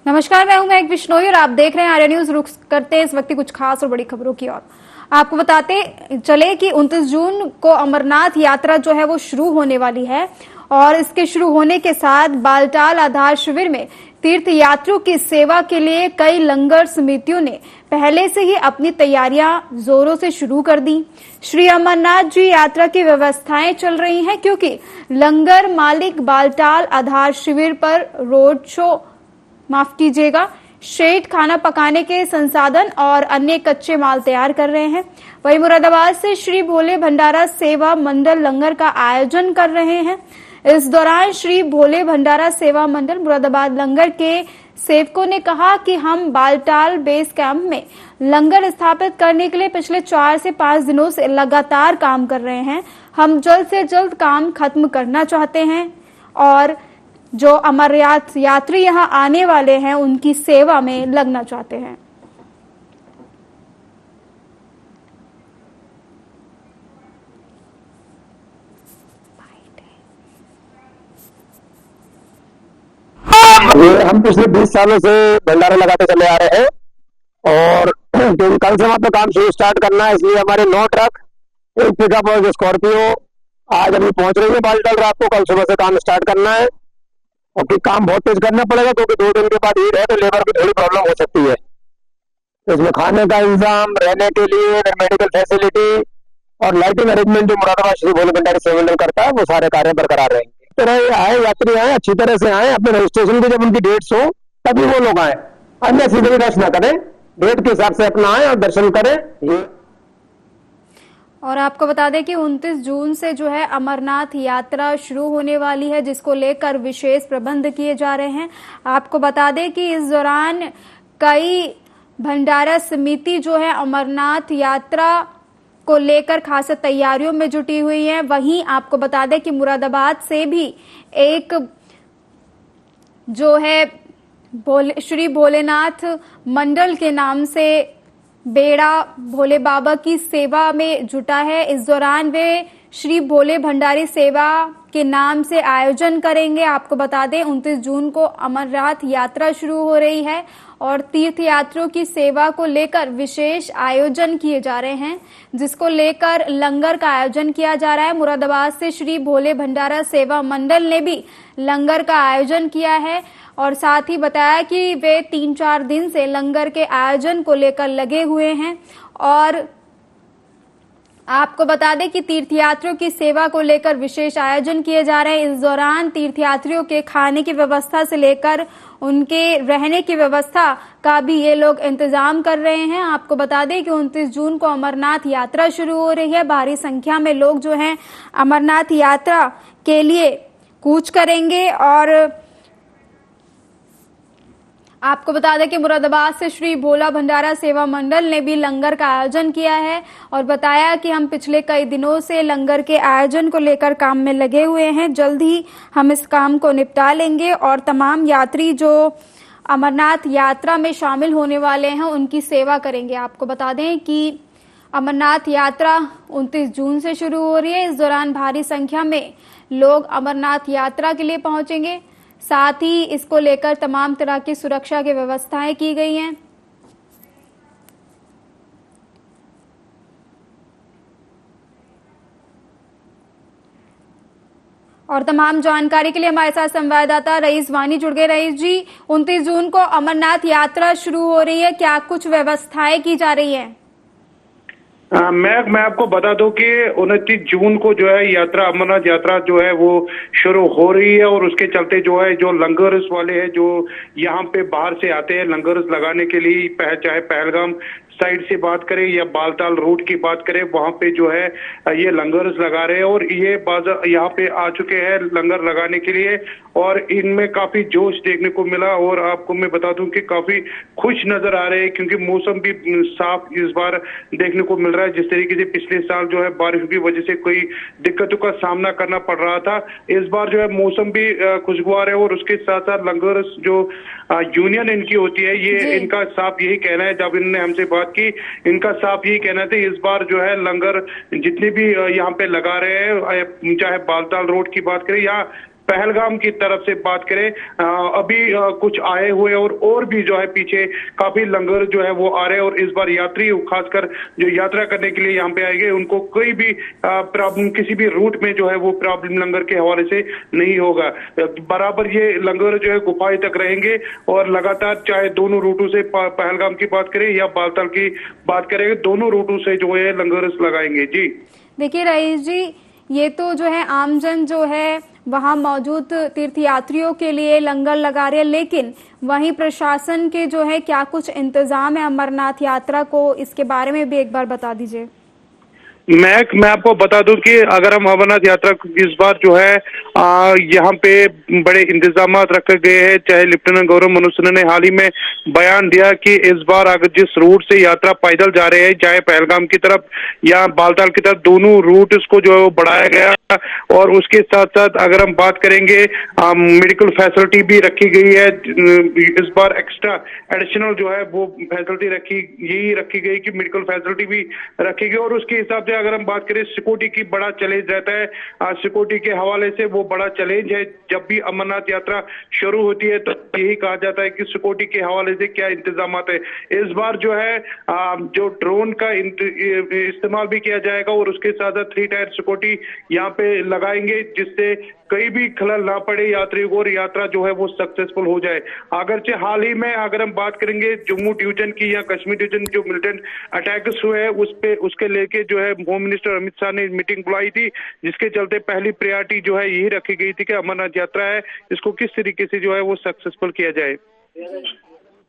नमस्कार, मैं हूं महक बिश्नोई और आप देख रहे हैं आर्या न्यूज। रुख करते हैं इस वक्त की कुछ खास और बड़ी खबरों की ओर। आपको बताते चले कि 29 जून को अमरनाथ यात्रा जो है वो शुरू होने वाली है और इसके शुरू होने के साथ बालटाल आधार शिविर में तीर्थ यात्रियों की सेवा के लिए कई लंगर समितियों ने पहले से ही अपनी तैयारियां जोरों से शुरू कर दी। श्री अमरनाथ जी यात्रा की व्यवस्थाएं चल रही हैं क्योंकि लंगर मालिक बालटाल आधार शिविर पर रोड शो माफ कीजिएगा शेड खाना पकाने के संसाधन और अन्य कच्चे माल तैयार कर रहे हैं। वहीं मुरादाबाद से श्री भोले भंडारा सेवा मंडल लंगर का आयोजन कर रहे हैं। इस दौरान श्री भोले भंडारा सेवा मंडल मुरादाबाद लंगर के सेवकों ने कहा कि हम बालटाल बेस कैंप में लंगर स्थापित करने के लिए पिछले 4 से 5 दिनों से लगातार काम कर रहे हैं। हम जल्द से जल्द काम खत्म करना चाहते हैं और जो अमरनाथ यात्री यहाँ आने वाले हैं उनकी सेवा में लगना चाहते हैं। हम पिछले 20 सालों से भंडारे लगाते चले आ रहे हैं और कल से वहां पे काम शुरू स्टार्ट करना है, इसलिए हमारे 9 ट्रक, एक पिकअप और स्कॉर्पियो आज अभी पहुंच रही है बालटाल। रात को कल सुबह से काम स्टार्ट करना है और फिर काम बहुत तेज करना पड़ेगा क्योंकि 2 दिन के बाद ईद है तो लेबर की थोड़ी प्रॉब्लम हो सकती है। इसमें खाने का इंतजाम, रहने के लिए मेडिकल फैसिलिटी और लाइटिंग अरेंजमेंट जो मुरादाबाद श्री भोले भंडारी सेवा मंडल करता है वो सारे कार्य बरकरार रहेंगे। तरह आए यात्री आए, अच्छी तरह से आए, अपने रजिस्ट्रेशन पे जब उनकी डेट्स हो तभी वो लोग आए, अन्य सीधे भी रश ना करें, डेट के हिसाब से अपना आए और दर्शन करें। और आपको बता दें कि 29 जून से जो है अमरनाथ यात्रा शुरू होने वाली है जिसको लेकर विशेष प्रबंध किए जा रहे हैं। आपको बता दें कि इस दौरान कई भंडारा समिति जो है अमरनाथ यात्रा को लेकर खास तैयारियों में जुटी हुई है। वहीं आपको बता दें कि मुरादाबाद से भी एक जो है श्री भोलेनाथ मंडल के नाम से बेड़ा भोले बाबा की सेवा में जुटा है। इस दौरान वे श्री भोले भंडारी सेवा के नाम से आयोजन करेंगे। आपको बता दें 29 जून को अमरनाथ यात्रा शुरू हो रही है और तीर्थ यात्रियों की सेवा को लेकर विशेष आयोजन किए जा रहे हैं जिसको लेकर लंगर का आयोजन किया जा रहा है। मुरादाबाद से श्री भोले भंडारा सेवा मंडल ने भी लंगर का आयोजन किया है और साथ ही बताया कि वे 3-4 दिन से लंगर के आयोजन को लेकर लगे हुए हैं। और आपको बता दें कि तीर्थयात्रियों की सेवा को लेकर विशेष आयोजन किए जा रहे हैं। इस दौरान तीर्थयात्रियों के खाने की व्यवस्था से लेकर उनके रहने की व्यवस्था का भी ये लोग इंतजाम कर रहे हैं। आपको बता दें कि 29 जून को अमरनाथ यात्रा शुरू हो रही है। भारी संख्या में लोग जो हैं अमरनाथ यात्रा के लिए कूच करेंगे। और आपको बता दें कि मुरादाबाद से श्री भोला भंडारा सेवा मंडल ने भी लंगर का आयोजन किया है और बताया कि हम पिछले कई दिनों से लंगर के आयोजन को लेकर काम में लगे हुए हैं। जल्द ही हम इस काम को निपटा लेंगे और तमाम यात्री जो अमरनाथ यात्रा में शामिल होने वाले हैं उनकी सेवा करेंगे। आपको बता दें कि अमरनाथ यात्रा 29 जून से शुरू हो रही है। इस दौरान भारी संख्या में लोग अमरनाथ यात्रा के लिए पहुंचेंगे। साथ ही इसको लेकर तमाम तरह की सुरक्षा की व्यवस्थाएं की गई हैं। और तमाम जानकारी के लिए हमारे साथ संवाददाता रईस वानी जुड़ गए। रईस जी, 29 जून को अमरनाथ यात्रा शुरू हो रही है, क्या कुछ व्यवस्थाएं की जा रही है? मैं आपको बता दूं कि 29 जून को जो है यात्रा अमरनाथ यात्रा जो है वो शुरू हो रही है और उसके चलते जो है जो लंगर्स वाले हैं जो यहाँ पे बाहर से आते हैं लंगर्स लगाने के लिए, चाहे पहलगाम साइड से बात करें या बालटाल रूट की बात करें, वहां पे जो है ये लंगर्स लगा रहे हैं और ये यहाँ पे आ चुके हैं लंगर लगाने के लिए और इनमें काफी जोश देखने को मिला। और आपको मैं बता दूं कि काफी खुश नजर आ रहे हैं क्योंकि मौसम भी साफ इस बार देखने को मिल रहा है। जिस तरीके से पिछले साल जो है बारिश की वजह से कोई दिक्कतों का सामना करना पड़ रहा था, इस बार जो है मौसम भी खुशगवार है। और उसके साथ साथ लंगर्स जो यूनियन इनकी होती है ये इनका साफ यही कहना है, जब इन्होंने हमसे बात की इनका साफ यही कहना था इस बार जो है लंगर जितने भी यहाँ पे लगा रहे हैं, चाहे बालटाल रोड की बात करें या पहलगाम की तरफ से बात करें, अभी कुछ आए हुए और भी जो है पीछे काफी लंगर जो है वो आ रहे हैं। और इस बार यात्री खासकर जो यात्रा करने के लिए यहाँ पे आएंगे उनको कोई भी प्रॉब्लम किसी भी रूट में जो है वो प्रॉब्लम लंगर के हवाले से नहीं होगा। बराबर ये लंगर जो है गुफाएं तक रहेंगे और लगातार चाहे दोनों रूटों से पहलगाम की बात करें या बालताल की बात करेंगे, दोनों रूटों से जो है लंगर लगाएंगे। जी देखिए रईस जी, ये तो जो है आमजन जो है वहां मौजूद तीर्थयात्रियों के लिए लंगर लगा रहे हैं, लेकिन वहीं प्रशासन के जो है क्या कुछ इंतजाम है अमरनाथ यात्रा को, इसके बारे में भी एक बार बता दीजिए। मैं आपको बता दूं कि अगर हम अमरनाथ यात्रा इस बार जो है यहाँ पे बड़े इंतजाम रखे गए हैं। चाहे लेफ्टिनेंट गवर्नर मनोज सिन्हा ने हाल ही में बयान दिया कि इस बार अगर जिस रूट से यात्रा पैदल जा रहे हैं, चाहे पहलगाम की तरफ या बालताल की तरफ, दोनों रूट इसको जो है वो बढ़ाया गया। और उसके साथ साथ अगर हम बात करेंगे मेडिकल फैसिलिटी भी रखी गई है। इस बार एक्स्ट्रा एडिशनल जो है वो फैसिलिटी रखी गई कि मेडिकल फैसिलिटी भी रखी गई। और उसके हिसाब से अगर हम बात करें सिक्योरिटी की बड़ा चैलेंज रहता है, सिक्योरिटी के हवाले से वो बड़ा चैलेंज है। जब भी अमरनाथ यात्रा शुरू होती है तो यही कहा जाता है कि सिक्योरिटी के हवाले से क्या इंतजाम है। इस बार जो है जो ड्रोन का इस्तेमाल भी किया जाएगा और उसके साथ साथ 3 टायर सिक्योरिटी यहाँ पे लगाएंगे, जिससे कहीं भी खलल ना पड़े यात्रियों को और यात्रा जो है वो सक्सेसफुल हो जाए। अगरचे हाल ही में अगर हम बात करेंगे जम्मू डिवीजन की या कश्मीर डिवीजन जो मिलिटेंट अटैक्स हुए हैं उसके लेके जो है होम मिनिस्टर अमित शाह ने मीटिंग बुलाई थी, जिसके चलते पहली प्रायोरिटी जो है यही रखी गई थी कि अमरनाथ यात्रा है इसको किस तरीके से जो है वो सक्सेसफुल किया जाए।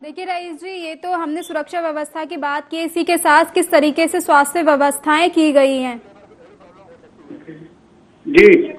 देखिए रईस जी, ये तो हमने सुरक्षा व्यवस्था की बात की, इसी के साथ किस तरीके से स्वास्थ्य व्यवस्थाएं की गई हैं? जी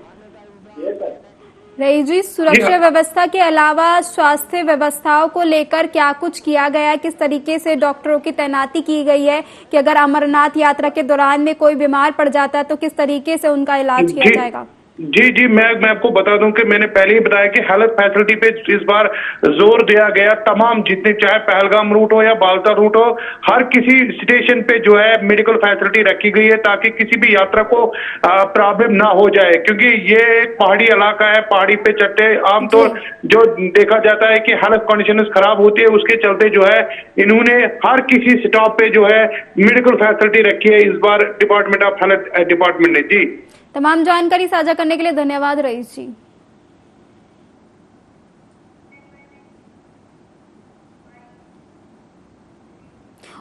रईस जी, सुरक्षा व्यवस्था के अलावा स्वास्थ्य व्यवस्थाओं को लेकर क्या कुछ किया गया है? किस तरीके से डॉक्टरों की तैनाती की गई है कि अगर अमरनाथ यात्रा के दौरान में कोई बीमार पड़ जाता है तो किस तरीके से उनका इलाज किया जाएगा? जी मैं आपको बता दूं कि मैंने पहले ही बताया कि हेल्थ फैसिलिटी पे इस बार जोर दिया गया। तमाम जितने चाहे पहलगाम रूट हो या बालताल रूट हो, हर किसी स्टेशन पे जो है मेडिकल फैसिलिटी रखी गई है ताकि किसी भी यात्रा को प्रॉब्लम ना हो जाए। क्योंकि ये एक पहाड़ी इलाका है, पहाड़ी पे चट्टे आमतौर जो देखा जाता है कि हेल्थ कंडीशन खराब होती है, उसके चलते जो है इन्होंने हर किसी स्टॉप पे जो है मेडिकल फैसिलिटी रखी है इस बार डिपार्टमेंट ऑफ हेल्थ डिपार्टमेंट ने। जी, तमाम जानकारी साझा करने के लिए धन्यवाद रईस जी।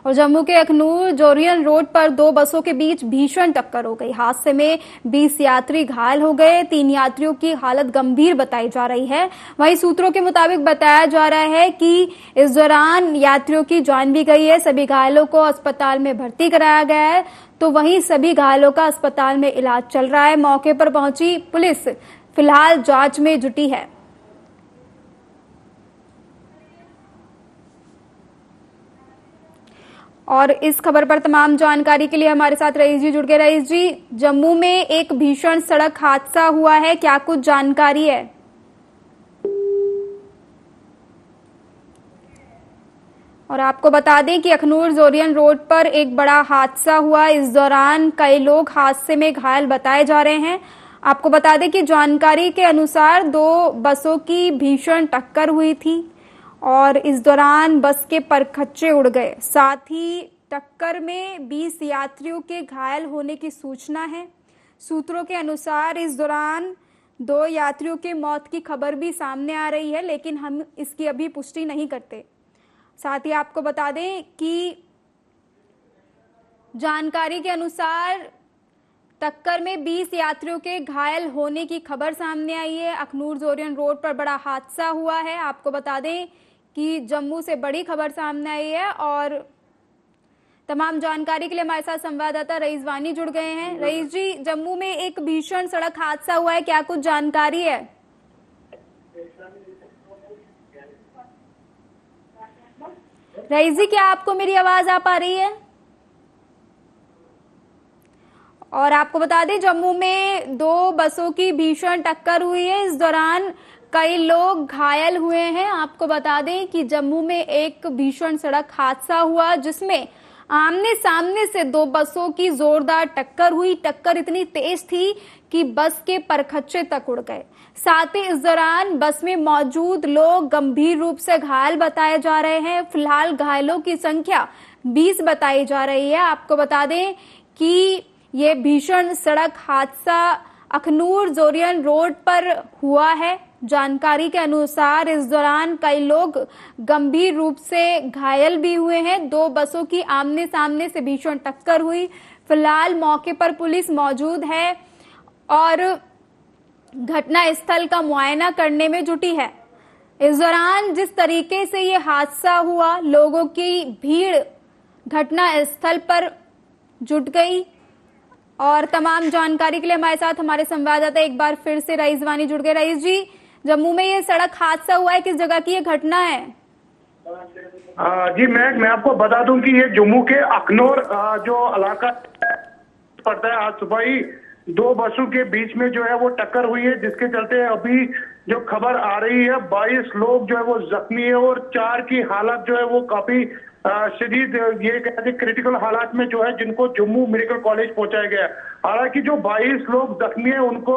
और जम्मू के अखनूर जोरियन रोड पर 2 बसों के बीच भीषण टक्कर हो गई। हादसे में 20 यात्री घायल हो गए। 3 यात्रियों की हालत गंभीर बताई जा रही है। वहीं सूत्रों के मुताबिक बताया जा रहा है कि इस दौरान यात्रियों की जान भी गई है। सभी घायलों को अस्पताल में भर्ती कराया गया है, तो वहीं सभी घायलों का अस्पताल में इलाज चल रहा है। मौके पर पहुंची पुलिस फिलहाल जांच में जुटी है। और इस खबर पर तमाम जानकारी के लिए हमारे साथ रईस जी जुड़ गए। रईस जी, जम्मू में एक भीषण सड़क हादसा हुआ है, क्या कुछ जानकारी है? और आपको बता दें कि अखनूर जोरियन रोड पर एक बड़ा हादसा हुआ। इस दौरान कई लोग हादसे में घायल बताए जा रहे हैं। आपको बता दें कि जानकारी के अनुसार 2 बसों की भीषण टक्कर हुई थी और इस दौरान बस के परखच्चे उड़ गए। साथ ही टक्कर में 20 यात्रियों के घायल होने की सूचना है। सूत्रों के अनुसार इस दौरान 2 यात्रियों के मौत की खबर भी सामने आ रही है, लेकिन हम इसकी अभी पुष्टि नहीं करते। साथ ही आपको बता दें कि जानकारी के अनुसार टक्कर में 20 यात्रियों के घायल होने की खबर सामने आई है। अखनूर जोरियन रोड पर बड़ा हादसा हुआ है। आपको बता दें कि जम्मू से बड़ी खबर सामने आई है और तमाम जानकारी के लिए हमारे साथ संवाददाता रईस वानी जुड़ गए हैं। रईस जी, जम्मू में एक भीषण सड़क हादसा हुआ है, क्या कुछ जानकारी है? रईस जी, क्या आपको मेरी आवाज आ पा रही है? और आपको बता दें जम्मू में 2 बसों की भीषण टक्कर हुई है। इस दौरान कई लोग घायल हुए हैं। आपको बता दें कि जम्मू में एक भीषण सड़क हादसा हुआ जिसमें आमने सामने से 2 बसों की जोरदार टक्कर हुई। टक्कर इतनी तेज थी कि बस के परखच्चे तक उड़ गए। साथ ही इस दौरान बस में मौजूद लोग गंभीर रूप से घायल बताए जा रहे हैं। फिलहाल घायलों की संख्या 20 बताई जा रही है। आपको बता दें कि ये भीषण सड़क हादसा अखनूर जोरियन रोड पर हुआ है। जानकारी के अनुसार इस दौरान कई लोग गंभीर रूप से घायल भी हुए हैं। दो बसों की आमने सामने से भीषण टक्कर हुई। फिलहाल मौके पर पुलिस मौजूद है और घटना स्थल का मुआयना करने में जुटी है। इस दौरान जिस तरीके से ये हादसा हुआ, लोगों की भीड़ घटना स्थल पर जुट गई। और तमाम जानकारी के लिए हमारे साथ हमारे संवाददाता एक बार फिर से रईस वानी जुड़ गए। रईस जी, जम्मू में ये सड़क हादसा हुआ है, किस जगह की ये घटना है? जी मैं आपको बता दूं कि ये जम्मू के अखनौर जो इलाका पड़ता है, आज सुबह ही दो बसों के बीच में जो है वो टक्कर हुई है, जिसके चलते अभी जो खबर आ रही है 22 लोग जो है वो जख्मी है और 4 की हालत जो है वो काफी शदीद, ये कहते क्रिटिकल हालात में जो है, जिनको जम्मू मेडिकल कॉलेज पहुंचाया गया। हालांकि जो 22 लोग जख्मी है उनको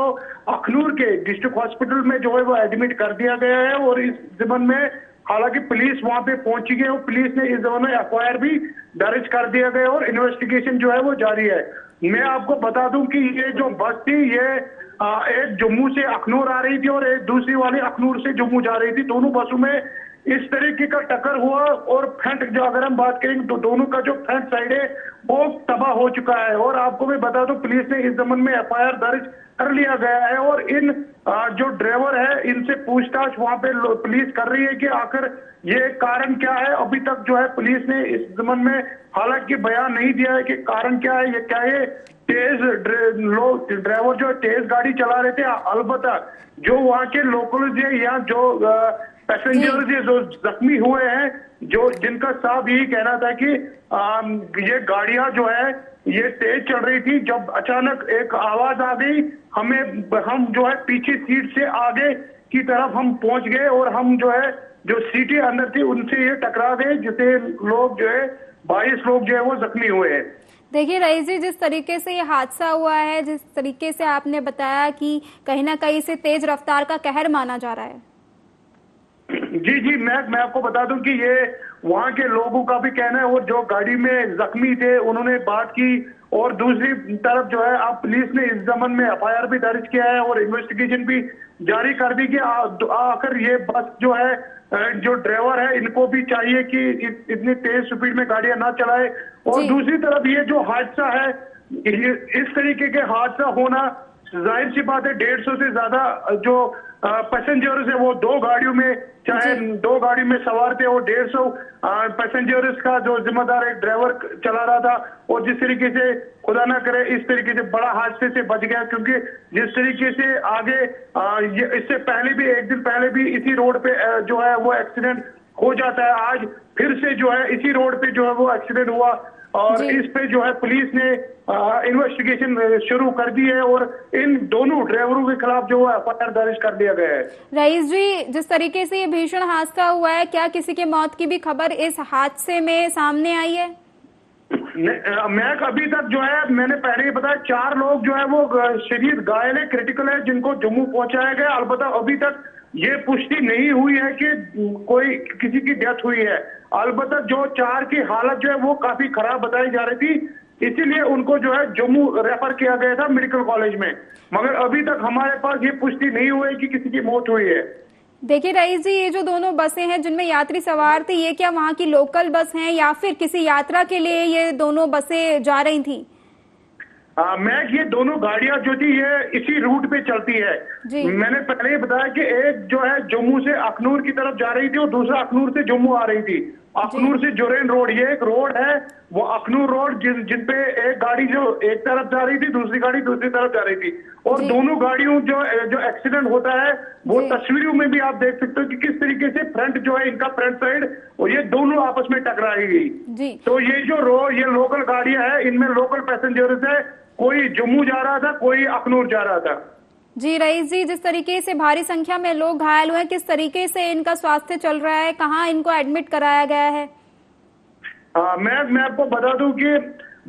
अखनूर के डिस्ट्रिक्ट हॉस्पिटल में जो है वो एडमिट कर दिया गया है और इस जमन में हालांकि पुलिस वहां पे पहुंची गई और पुलिस ने इस जमन में एफआईआर भी दर्ज कर दिया गया और इन्वेस्टिगेशन जो है वो जारी है। मैं आपको बता दूं कि ये जो बस थी ये एक जम्मू से अखनूर आ रही थी और एक दूसरी वाली अखनूर से जम्मू जा रही थी। दोनों बसों में इस तरीके का टक्कर हुआ और फ्रंट जो अगर हम बात करेंगे तो दोनों का जो फ्रंट साइड है वो तबाह हो चुका है। और आपको मैं बता दूं पुलिस ने इस जमन में एफआईआर दर्ज कर लिया गया है और इन जो ड्राइवर है इनसे पूछताछ वहां पे पुलिस कर रही है कि आखिर ये कारण क्या है। अभी तक जो है पुलिस ने इस जमन में हालांकि बयान नहीं दिया है कि कारण क्या है। ये क्या है, तेज लोग ड्राइवर जो तेज गाड़ी चला रहे थे, अलबत्ता जो वहाँ के लोकल या जो पैसेंजर्स जो जख्मी हुए हैं, जो जिनका साफ यही कहना था कि ये गाड़ियां जो है ये तेज चल रही थी, जब अचानक एक आवाज आ गई, हम जो है पीछे सीट से आगे की तरफ हम पहुंच गए और हम जो है जो सीटें अंदर थी उनसे ये टकरा गए, जिससे लोग जो है 22 लोग जो है वो जख्मी हुए हैं। देखिए रईस जी, जिस तरीके से ये हादसा हुआ है, जिस तरीके से आपने बताया कि कहीं ना कहीं से तेज रफ्तार का कहर माना जा रहा है। जी मैं आपको बता दूं कि ये वहां के लोगों का भी कहना है और जो गाड़ी में जख्मी थे उन्होंने बात की और दूसरी तरफ जो है अब पुलिस ने इस जमन में एफआईआर भी दर्ज किया है और इन्वेस्टिगेशन भी जारी कर दी कि आखिर ये बस जो है जो ड्राइवर है इनको भी चाहिए कि इतनी तेज स्पीड में गाड़ियां ना चलाए। और दूसरी तरफ ये जो हादसा है, इस तरीके के हादसा होना जाहिर सी बात है, 150 से ज्यादा जो पैसेंजर्स है वो दो गाड़ियों में, चाहे दो गाड़ी में सवार थे और 150 पैसेंजर्स का जो जिम्मेदार एक ड्राइवर चला रहा था और जिस तरीके से खुदा ना करे इस तरीके से बड़ा हादसे से बच गया। क्योंकि जिस तरीके से आगे इससे पहले भी एक दिन पहले भी इसी रोड पे जो है वो एक्सीडेंट हो जाता है, आज फिर से जो है इसी रोड पे जो है वो एक्सीडेंट हुआ और इस पे जो है पुलिस ने इन्वेस्टिगेशन शुरू कर दी है और इन दोनों ड्राइवरों के खिलाफ जो है एफआईआर दर्ज कर दिया गया है। रईस जी, जिस तरीके से ये भीषण हादसा हुआ है, क्या किसी के मौत की भी खबर इस हादसे में सामने आई है? मैं अभी तक जो है मैंने पहले ही बताया 4 लोग जो है वो शदीद घायल है, क्रिटिकल है, जिनको जम्मू पहुंचाया गया। अलबत्ता अभी तक ये पुष्टि नहीं हुई है कि कोई किसी की डेथ हुई है। अलबत्ता जो 4 की हालत जो है वो काफी खराब बताई जा रही थी, इसीलिए उनको जो है जम्मू रेफर किया गया था मेडिकल कॉलेज में, मगर अभी तक हमारे पास ये पुष्टि नहीं हुई कि किसी की मौत हुई है। देखिए रईस जी, ये जो दोनों बसें हैं जिनमें यात्री सवार थे, ये क्या वहाँ की लोकल बस हैं या फिर किसी यात्रा के लिए ये दोनों बसें जा रही थी? मैं ये दोनों गाड़ियां जो थी ये इसी रूट पे चलती है। मैंने पहले ही बताया कि एक जो है जम्मू से अखनूर की तरफ जा रही थी और दूसरा अखनूर से जम्मू आ रही थी। अखनूर से जोरेन रोड, ये एक रोड है वो अखनूर रोड, जिन पे एक गाड़ी जो एक तरफ जा रही थी, दूसरी गाड़ी दूसरी तरफ जा रही थी और दोनों गाड़ियों जो एक्सीडेंट होता है वो तस्वीरों में भी आप देख सकते हो कि किस तरीके से फ्रंट जो है इनका फ्रंट साइड और ये दोनों आपस में टकराई गई। तो ये जो ये लोकल गाड़ियां है इनमें लोकल पैसेंजर्स है, कोई जम्मू जा रहा था, कोई अखनूर जा रहा था। जी रईस जी, जिस तरीके से भारी संख्या में लोग घायल हुए, किस तरीके से इनका स्वास्थ्य चल रहा है, कहाँ इनको एडमिट कराया गया है? मैं आपको बता दूं कि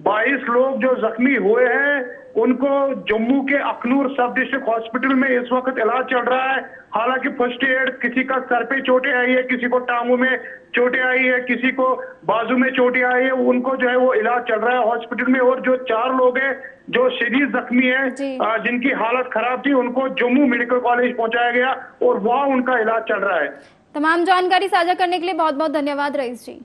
22 लोग जो जख्मी हुए हैं उनको जम्मू के अखनूर सब डिस्ट्रिक्ट हॉस्पिटल में इस वक्त इलाज चल रहा है। हालांकि फर्स्ट एड, किसी का सर पे चोटें आई है, किसी को टांगों में चोटें आई है, किसी को बाजू में चोटें आई है, उनको जो है वो इलाज चल रहा है हॉस्पिटल में। और जो 4 लोग हैं जो शदीद जख्मी हैं, जिनकी हालत खराब थी, उनको जम्मू मेडिकल कॉलेज पहुंचाया गया और वहां उनका इलाज चल रहा है। तमाम जानकारी साझा करने के लिए बहुत बहुत धन्यवाद रईस जी।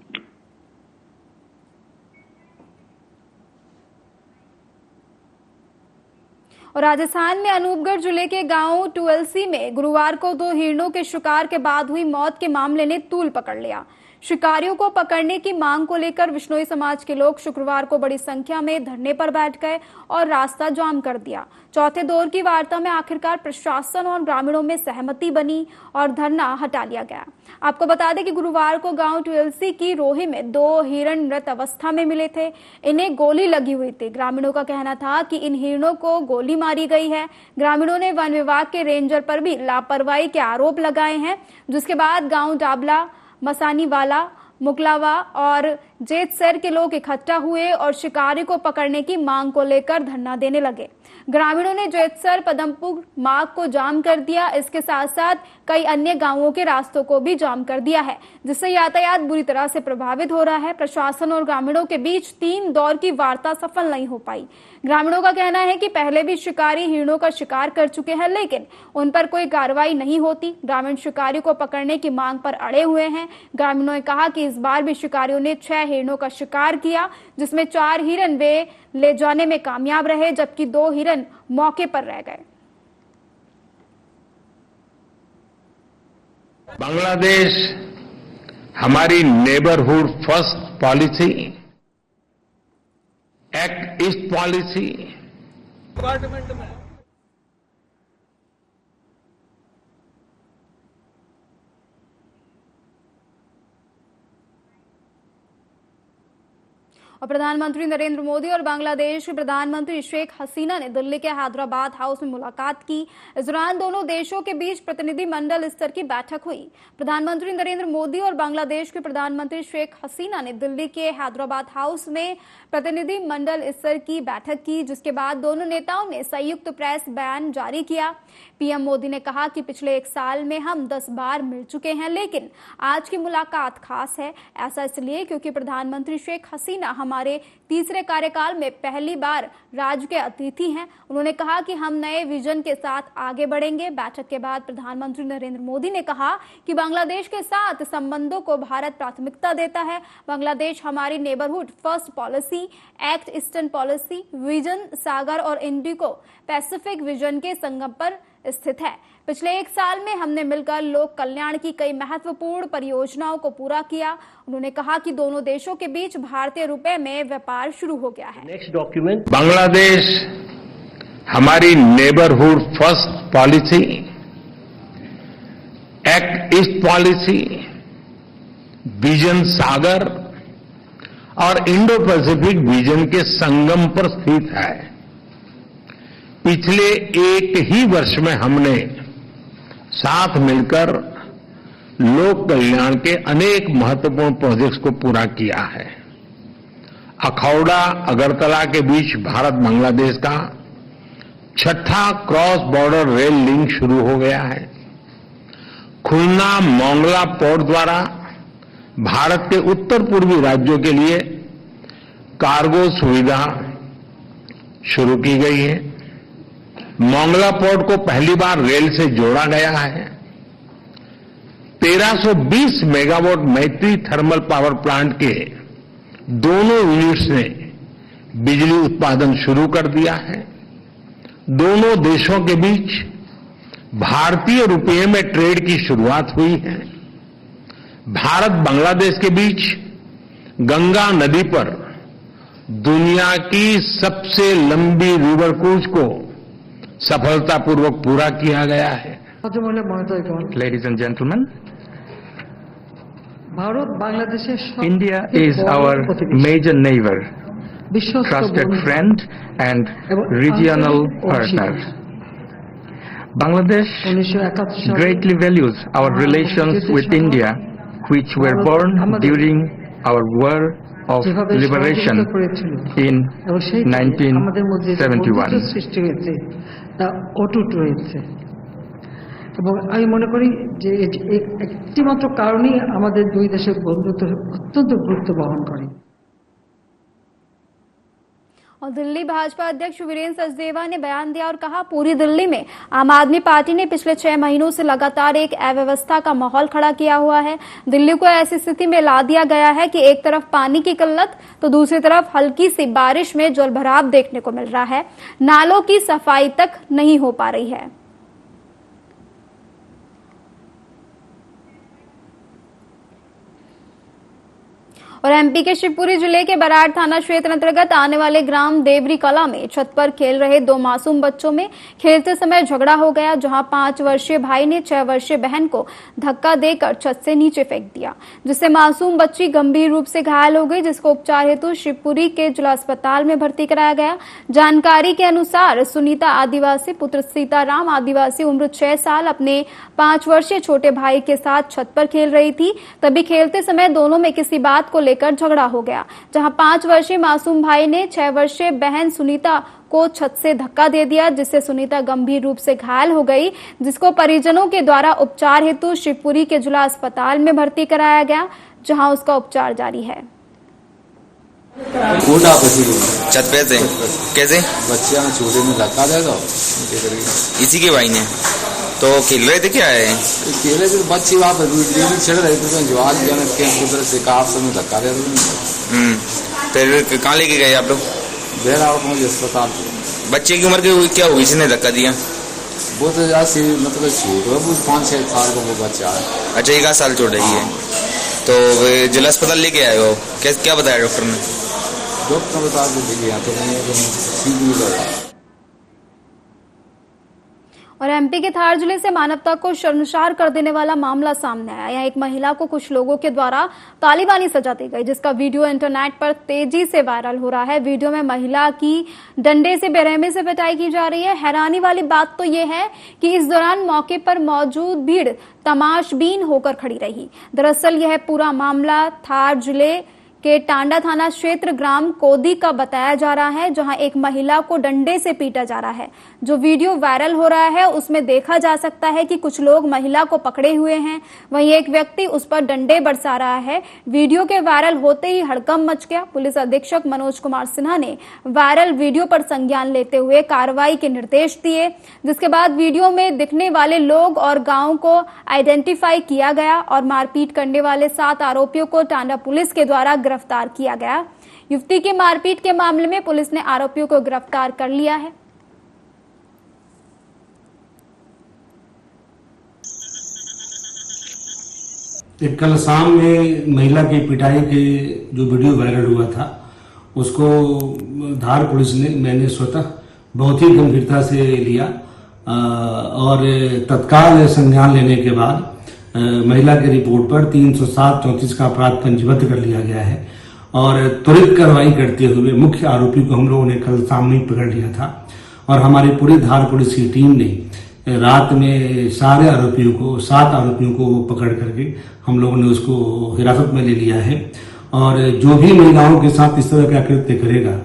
और राजस्थान में अनूपगढ़ जिले के गांव टुएलसी में गुरुवार को 2 हिरणों के शिकार के बाद हुई मौत के मामले ने तूल पकड़ लिया। शिकारियों को पकड़ने की मांग को लेकर विश्नोई समाज के लोग शुक्रवार को बड़ी संख्या में धरने पर बैठ गए और रास्ता जाम कर दिया। चौथे दौर की वार्ता में आखिरकार प्रशासन और ग्रामीणों में सहमति बनी और धरना हटा लिया गया। आपको बता दें कि गुरुवार को गांव टुएलसी की रोही में 2 हिरण मृत अवस्था में मिले थे। इन्हें गोली लगी हुई थी। ग्रामीणों का कहना था कि इन हिरणों को गोली मारी गई है। ग्रामीणों ने वन विभाग के रेंजर पर भी लापरवाही के आरोप लगाए हैं, जिसके बाद गांव डाबला, मसानीवाला, मुकलावा और जेतसर के लोग इकट्ठा हुए और शिकारी को पकड़ने की मांग को लेकर धरना देने लगे। ग्रामीणों ने जेतसर पदमपुर मार्ग को जाम कर दिया। इसके साथ साथ कई अन्य गांवों के रास्तों को भी जाम कर दिया है, जिससे यातायात बुरी तरह से प्रभावित हो रहा है। प्रशासन और ग्रामीणों के बीच 3 दौर की वार्ता सफल नहीं हो पाई। ग्रामीणों का कहना है कि पहले भी शिकारी हिरणों का शिकार कर चुके हैं, लेकिन उन पर कोई कार्रवाई नहीं होती। ग्रामीण शिकारी को पकड़ने की मांग पर अड़े हुए हैं। ग्रामीणों ने कहा कि इस बार भी शिकारियों ने 6 हिरणों का शिकार किया, जिसमें 4 हिरण वे ले जाने में कामयाब रहे, जबकि 2 हिरण मौके पर रह गए। बांग्लादेश हमारी neighbourhood first policy, act east policy department में और प्रधानमंत्री नरेंद्र मोदी और बांग्लादेश के प्रधानमंत्री शेख हसीना ने दिल्ली के हैदराबाद हाउस में मुलाकात की। इस दौरान दोनों देशों के बीच प्रतिनिधि मंडल स्तर की बैठक हुई। प्रधानमंत्री नरेंद्र मोदी और बांग्लादेश के प्रधानमंत्री शेख हसीना ने दिल्ली के हैदराबाद हाउस में प्रतिनिधि मंडल स्तर की बैठक की, जिसके बाद दोनों नेताओं ने संयुक्त प्रेस बयान जारी किया। पीएम मोदी ने कहा कि पिछले 1 साल में हम 10 बार मिल चुके हैं, लेकिन आज की मुलाकात खास है। ऐसा इसलिए क्योंकि प्रधानमंत्री शेख हसीना हमारे तीसरे कार्यकाल में पहली बार राज्य के अतिथि हैं। उन्होंने कहा कि हम नए विजन के साथ आगे बढ़ेंगे। बैठक के बाद प्रधानमंत्री नरेंद्र मोदी ने कहा कि बांग्लादेश के साथ संबंधों को भारत प्राथमिकता देता है। बांग्लादेश हमारी neighbourhood first policy, act eastern policy, vision Sagar और इंडिको पैसिफिक विजन के संगम पर स्थित है। पिछले 1 साल में हमने मिलकर लोक कल्याण की कई महत्वपूर्ण परियोजनाओं को पूरा किया। उन्होंने कहा कि दोनों देशों के बीच भारतीय रुपए में व्यापार शुरू हो गया है। नेक्स्ट डॉक्यूमेंट, बांग्लादेश हमारी neighbourhood first policy, act east policy, vision Sagar और इंडो पैसिफिक विजन के संगम पर स्थित है। पिछले 1 ही वर्ष में हमने साथ मिलकर लोक कल्याण के अनेक महत्वपूर्ण प्रोजेक्ट्स को पूरा किया है। अखौड़ा अगरतला के बीच भारत बांग्लादेश का 6ठा क्रॉस बॉर्डर रेल लिंक शुरू हो गया है। खुलना मोंगला पोर्ट द्वारा भारत के उत्तर पूर्वी राज्यों के लिए कार्गो सुविधा शुरू की गई है। मोंगला पोर्ट को पहली बार रेल से जोड़ा गया है। 1320 मेगावाट मैत्री थर्मल पावर प्लांट के दोनों यूनिट्स ने बिजली उत्पादन शुरू कर दिया है। दोनों देशों के बीच भारतीय रुपये में ट्रेड की शुरुआत हुई है। भारत बांग्लादेश के बीच गंगा नदी पर दुनिया की सबसे लंबी रिवर क्रूज को सफलतापूर्वक पूरा किया गया है। Ladies and gentlemen, India is our major neighbor, trusted friend and regional partner. Bangladesh greatly values our relations with India, which were born during our war of যেভাবে liberation সহযোগিতা করেছিল in এবং সেই আমাদের মধ্যে যে বন্ধুত্ব 1971. সৃষ্টি হয়েছে তা অটুট রয়েছে। এবং আমি মনে করি যে একটি মাত্র কারণেই আমাদের দুই দেশের বন্ধুত্ব অত্যন্ত গুরুত্ব বহন করে। और दिल्ली भाजपा अध्यक्ष वीरेंद्र सचदेवा ने बयान दिया और कहा, पूरी दिल्ली में आम आदमी पार्टी ने पिछले 6 महीनों से लगातार एक अव्यवस्था का माहौल खड़ा किया हुआ है। दिल्ली को ऐसी स्थिति में ला दिया गया है कि एक तरफ पानी की किल्लत तो दूसरी तरफ हल्की सी बारिश में जलभराव देखने को मिल रहा है। नालों की सफाई तक नहीं हो पा रही है। और एमपी के शिवपुरी जिले के बराड़ थाना क्षेत्र अंतर्गत आने वाले ग्राम देवरी कला में छत पर खेल रहे 2 मासूम बच्चों में खेलते समय झगड़ा हो गया, जहां 5 वर्षीय भाई ने 6 वर्षीय बहन को धक्का देकर छत से नीचे फेंक दिया, जिससे मासूम बच्ची गंभीर रूप से घायल हो गई, जिसको उपचार हेतु शिवपुरी के जिला अस्पताल में भर्ती कराया गया। जानकारी के अनुसार सुनीता आदिवासी पुत्र सीताराम आदिवासी उम्र 6 साल अपने 5 वर्षीय छोटे भाई के साथ छत पर खेल रही थी। तभी खेलते समय दोनों में किसी बात को लेकर झगड़ा हो गया, जहां 5 वर्षीय मासूम भाई ने 6 वर्षीय बहन सुनीता को छत से धक्का दे दिया, जिससे सुनीता गंभीर रूप से घायल हो गई, जिसको परिजनों के द्वारा उपचार हेतु शिवपुरी के जिला अस्पताल में भर्ती कराया गया, जहां उसका उपचार जारी है। छत पे थे कैसे बच्चे में छोटे में धक्का दे दो इसी के भाई ने तो खेल रहे थे क्या है खेले थे बच्चे वहाँ पर चढ़ रहे थे तो जवाब उधर से काफ से धक्का दे दो। फिर कहाँ लेके गए आप लोग? बेहरा मुझे अस्पताल। बच्चे की उम्र क्या हुई जिसने धक्का दिया? वो तो जैसे मतलब छोट है, 5-6 साल का वो बच्चा है। अच्छा 1 साल छोड़ रही है। तो जिला अस्पताल लेके आए हो, क्या बताया डॉक्टर ने? डॉक्टर बता के तो ठीक नहीं लगा। और एमपी के धार जिले से मानवता को शर्मसार कर देने वाला मामला सामने आया। यहाँ एक महिला को कुछ लोगों के द्वारा तालिबानी सजा दी गई, जिसका वीडियो इंटरनेट पर तेजी से वायरल हो रहा है। वीडियो में महिला की डंडे से बेरहमी से पिटाई की जा रही है। हैरानी वाली बात तो यह है कि इस दौरान मौके पर मौजूद भीड़ तमाशबीन होकर खड़ी रही। दरअसल यह पूरा मामला धार जिले के टांडा थाना क्षेत्र ग्राम कोदी का बताया जा रहा है, जहां एक महिला को डंडे से पीटा जा रहा है। जो वीडियो वायरल हो रहा है उसमें देखा जा सकता है कि कुछ लोग महिला को पकड़े हुए हैं, वहीं एक व्यक्ति उस पर डंडे बरसा रहा है। वीडियो के वायरल होते ही हड़कंप मच गया। पुलिस अधीक्षक मनोज कुमार सिन्हा ने वायरल वीडियो पर संज्ञान लेते हुए कार्रवाई के निर्देश दिए, जिसके बाद वीडियो में दिखने वाले लोग और गांव को आइडेंटिफाई किया गया और मारपीट करने वाले 7 आरोपियों को टांडा पुलिस के द्वारा गिरफ्तार किया गया। युवती की मारपीट के मामले में पुलिस ने आरोपियों को गिरफ्तार कर लिया है। कल शाम में महिला की पिटाई के जो वीडियो वायरल हुआ था उसको धार पुलिस ने मैंने स्वतः बहुत ही गंभीरता से लिया और तत्काल संज्ञान लेने के बाद महिला की रिपोर्ट पर 307-34 का अपराध पंजीबद्ध कर लिया गया है और त्वरित कार्रवाई करते हुए मुख्य आरोपी को हम लोगों ने कल शाम में पकड़ लिया था और हमारी पूरी धार पुलिस की टीम ने रात में सारे आरोपियों को 7 आरोपियों को पकड़ करके हम लोगों ने उसको हिरासत में ले लिया है और जो भी महिलाओं के साथ इस तरह का कृत्य करेगा।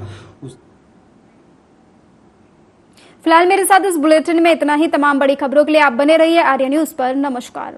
फिलहाल मेरे साथ इस बुलेटिन में इतना ही। तमाम बड़ी खबरों के लिए आप बने रहिए आर्या न्यूज पर। नमस्कार।